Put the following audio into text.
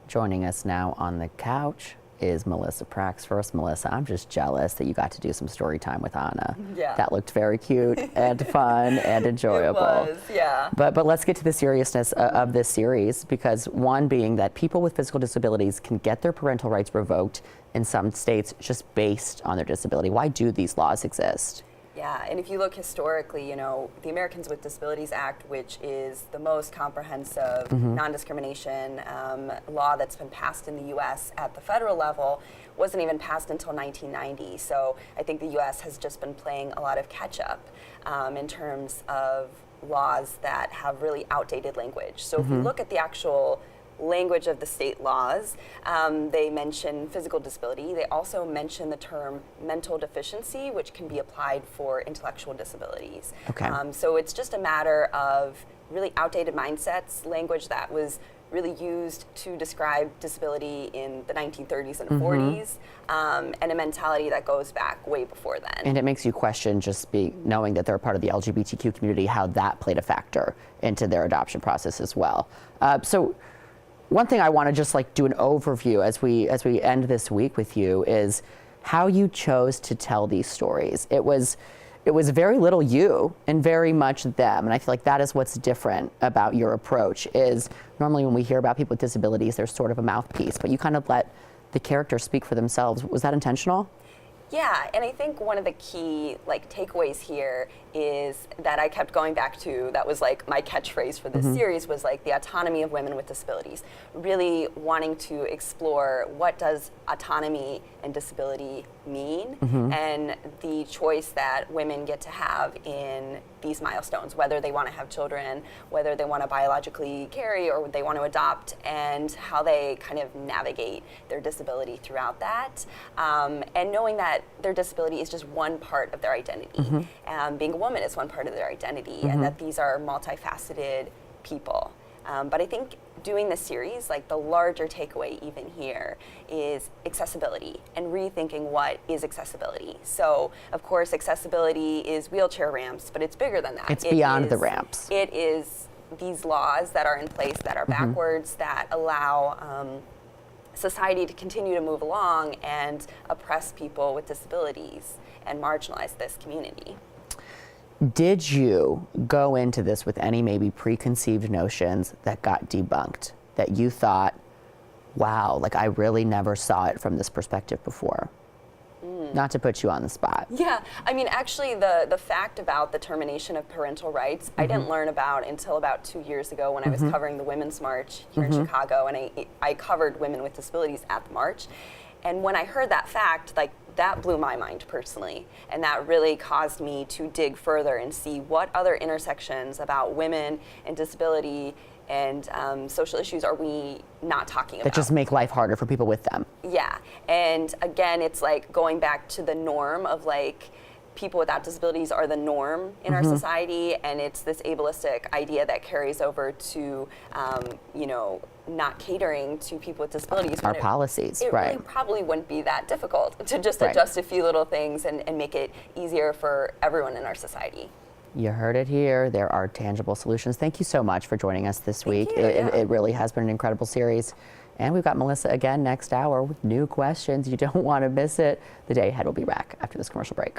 Joining us now on the couch is Melissa Prax. First, Melissa, I'm just jealous that you got to do some story time with Anna. Yeah. That looked very cute and fun and enjoyable. It was, yeah. But let's get to the seriousness of this series, because one being that people with physical disabilities can get their parental rights revoked in some states just based on their disability. Why do these laws exist? Yeah, and if you look historically, you know, the Americans with Disabilities Act, which is the most comprehensive non-discrimination law that's been passed in the U.S. at the federal level, wasn't even passed until 1990. So I think the U.S. has just been playing a lot of catch-up in terms of laws that have really outdated language. So if you look at the actual language of the state laws, they mention physical disability. They also mention the term mental deficiency, which can be applied for intellectual disabilities. Okay. So it's just a matter of really outdated mindsets, language that was really used to describe disability in the 1930s and 40s, and a mentality that goes back way before then. And it makes you question, just knowing that they're part of the LGBTQ community, how that played a factor into their adoption process as well. So one thing I want to just do an overview as we end this week with you is how you chose to tell these stories. It was very little you and very much them, and I feel like that is what's different about your approach. Is normally when we hear about people with disabilities, there's sort of a mouthpiece, but you kind of let the characters speak for themselves. Was that intentional? Yeah, and I think one of the key takeaways here is that I kept going back to, that was my catchphrase for this series, was the autonomy of women with disabilities. Really wanting to explore what does autonomy and disability mean, and the choice that women get to have in these milestones, whether they want to have children, whether they want to biologically carry or they want to adopt, and how they kind of navigate their disability throughout that, and knowing that their disability is just one part of their identity. Being a woman is one part of their identity, and that these are multifaceted people. But I think doing this series, the larger takeaway even here is accessibility and rethinking what is accessibility. So, of course, accessibility is wheelchair ramps, but it's bigger than that. It's beyond the ramps. It is these laws that are in place that are backwards, that allow society to continue to move along and oppress people with disabilities and marginalize this community. Did you go into this with any maybe preconceived notions that got debunked, that you thought, wow, I really never saw it from this perspective before? Not to put you on the spot. Yeah, I mean, actually, the fact about the termination of parental rights, I didn't learn about until about 2 years ago when I was covering the Women's March here in Chicago, and I covered women with disabilities at the march. And when I heard that fact, that blew my mind personally, and that really caused me to dig further and see what other intersections about women and disability and social issues are we not talking about. That just make life harder for people with them. Yeah, and again, it's going baing to the norm of people without disabilities are the norm in our society, and it's this ableistic idea that carries over to, not catering to people with disabilities. Our policies, it right. really probably wouldn't be that difficult to just adjust a few little things and make it easier for everyone in our society. You heard it here. There are tangible solutions. Thank you so much for joining us this week. It really has been an incredible series. And we've got Melissa again next hour with new questions. You don't want to miss it. The Day Ahead will be back after this commercial break.